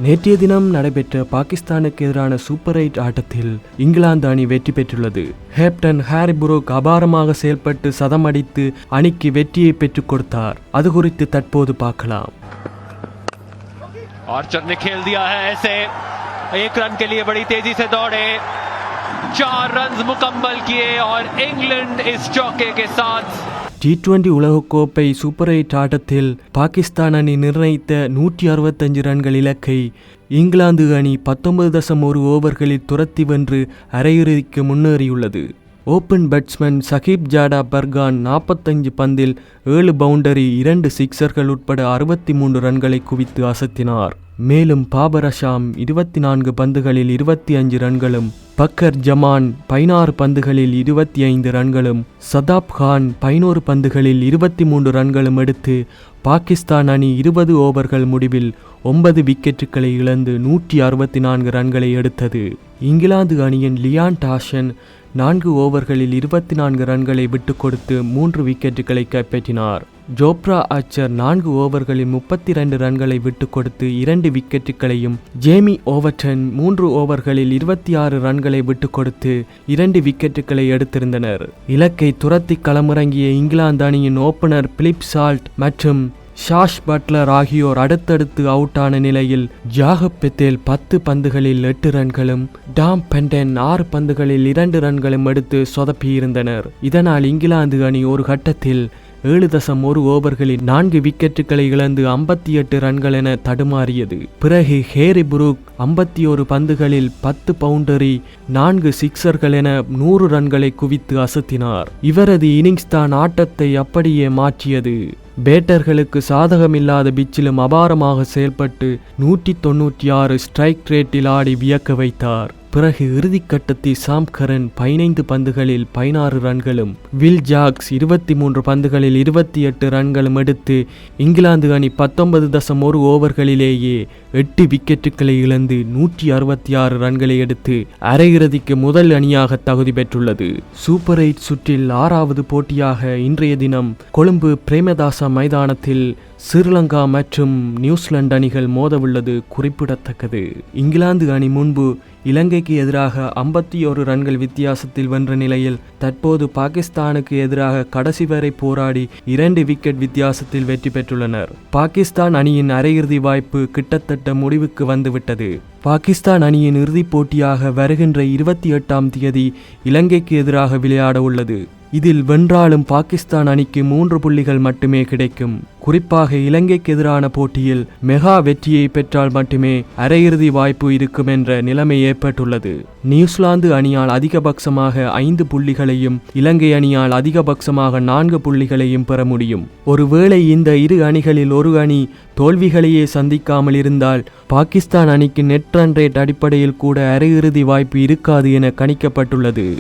நேற்றைய தினம் நடைபெற்ற பாகிஸ்தானுக்கு எதிரான சூப்பர் 8 ஆட்டத்தில் இங்கிலாந்து அணி வெற்றி பெற்றுள்ளது. கேப்டன் ஹாரி புரூக் அபாரமாக செயல்பட்டு சதம் அடித்து அணிக்கு வெற்றியை பெற்றுக் கொடுத்தார். அது குறித்து தற்போது பார்க்கலாம். आर्चर ने खेल दिया है ऐसे, एक रन के लिए बड़ी तेजी से दौड़े, 4 रन मुकम्मल किए और इंग्लैंड इस चौके के साथ T20 உலகக்கோப்பை சூப்பர் 8 ஆட்டத்தில் பாகிஸ்தான் அணி நிர்ணயித்த 165 ரன்கள் இலக்கை இங்கிலாந்து அணி 19.1 ஓவர்களில் துரத்தி வென்று அரையிறுதிக்கு முன்னேறியுள்ளது. ஓபன் பேட்ஸ்மேன் சகிப் ஜாடா பர்கான் 45 பந்தில் 7 பவுண்டரி 2 சிக்சர்கள் உட்பட 63 ரன்களை குவித்து அசத்தினார். மேலும் பாபர் அசாம் 24 பந்துகளில் 25 ரன்களும், பக்கர் ஜமான் 16 பந்துகளில் 25 ரன்களும், சதாப் கான் 11 பந்துகளில் 23 ரன்களும் எடுத்து பாகிஸ்தான் அணி 20 ஓவர்கள் முடிவில் 9 விக்கெட்டுகளை இழந்து 164 ரன்களை எடுத்தது. இங்கிலாந்து அணியின் லியான் டாஷன் 4 ஓவர்களில் 24 ரன்களை விட்டுக் கொடுத்து 3 விக்கெட்டுகளை கைப்பற்றினார். ஜோப்ரா ஆர்ச்சர் 4 ஓவர்களில் 32 ரன்களை விட்டுக் கொடுத்து 2 விக்கெட்டுகளையும், ஜேமி ஓவர்டன் 3 ஓவர்களில் 26 ரன்களை விட்டுக் கொடுத்து 2 விக்கெட்டுகளை எடுத்திருந்தனர். இலக்கை துரத்தி களமிறங்கிய இங்கிலாந்து அணியின் ஓபனர் பிலிப் சால்ட் மற்றும் ஷாஷ் பட்லர் ஆகியோர் அடுத்தடுத்து அவுட் ஆன நிலையில் ஜாகப் பெத்தேல் 10 பந்துகளில் 8 ரன்களும், டாம் பெண்டன் 6 பந்துகளில் 2 ரன்களும் எடுத்து சொதப்பியிருந்தனர். இதனால் இங்கிலாந்து அணி ஒரு கட்டத்தில் 7.1 ஓவர்களில் 4 விக்கெட்டுகளை இழந்து 58 ரன்கள் என தடுமாறியது. பிறகு ஹேரி புரூக் 51 பந்துகளில் 10 பவுண்டரி 4 சிக்சர்கள் என 100 ரன்களை குவித்து அசத்தினார். இவரது இன்னிங்ஸ் தான் ஆட்டத்தை அப்படியே மாற்றியது. பேட்டர்களுக்கு சாதகமில்லாத பிச்சிலும் அபாரமாக செயல்பட்டு 196 ஸ்ட்ரைக் ரேட்டில் ஆடி வியக்க வைத்தார். பிறகு இறுதிக்கட்டத்தில் சாம் கரன் 15 பந்துகளில் 16 ரன்களும், வில் ஜாக்ஸ் 23 பந்துகளில் 28 ரன்களும் எடுத்து இங்கிலாந்து அணி 19.1 ஓவர்களிலேயே 8 விக்கெட்டுகளை இழந்து 166 ரன்களை எடுத்து அரையிறுதிக்கு முதல் அணியாக தகுதி பெற்றுள்ளது. சூப்பர் 8 சுற்றில் 6வது போட்டியாக இன்றைய தினம் கொழும்பு பிரேமதாசா மைதானத்தில் ஸ்ரீலங்கா மற்றும் நியூசிலாந்து அணிகள் மோதவுள்ளது குறிப்பிடத்தக்கது. இங்கிலாந்து அணி முன்பு இலங்கைக்கு எதிராக 51 ரன்கள் வித்தியாசத்தில் வென்ற நிலையில் தற்போது பாகிஸ்தானுக்கு எதிராக கடைசி வரை போராடி 2 விக்கெட் வித்தியாசத்தில் வெற்றி பெற்றுள்ளனர். பாகிஸ்தான் அணியின் அரையிறுதி வாய்ப்பு கிட்டத்தட்ட முடிவுக்கு வந்துவிட்டது. பாகிஸ்தான் அணியின் இறுதிப் போட்டியாக வருகின்ற 28ஆம் தேதி இலங்கைக்கு எதிராக விளையாட உள்ளது. இதில் வென்றாலும் பாகிஸ்தான் அணிக்கு 3 புள்ளிகள் மட்டுமே கிடைக்கும். குறிப்பாக இலங்கைக்கு எதிரான போட்டியில் மெகா வெற்றியை பெற்றால் மட்டுமே அரையிறுதி வாய்ப்பு இருக்கும் என்ற நிலைமை ஏற்பட்டுள்ளது. நியூசிலாந்து அணியால் அதிகபட்சமாக 5 புள்ளிகளையும் இலங்கை அணியால் அதிகபட்சமாக 4 புள்ளிகளையும் பெற முடியும். ஒருவேளை இந்த இரு அணிகளில் ஒரு அணி தோல்விகளையே சந்திக்காமல் இருந்தால் பாகிஸ்தான் அணிக்கு நெட் ரன் ரேட் அடிப்படையில் கூட அரையிறுதி வாய்ப்பு இருக்காது என கணிக்கப்பட்டுள்ளது.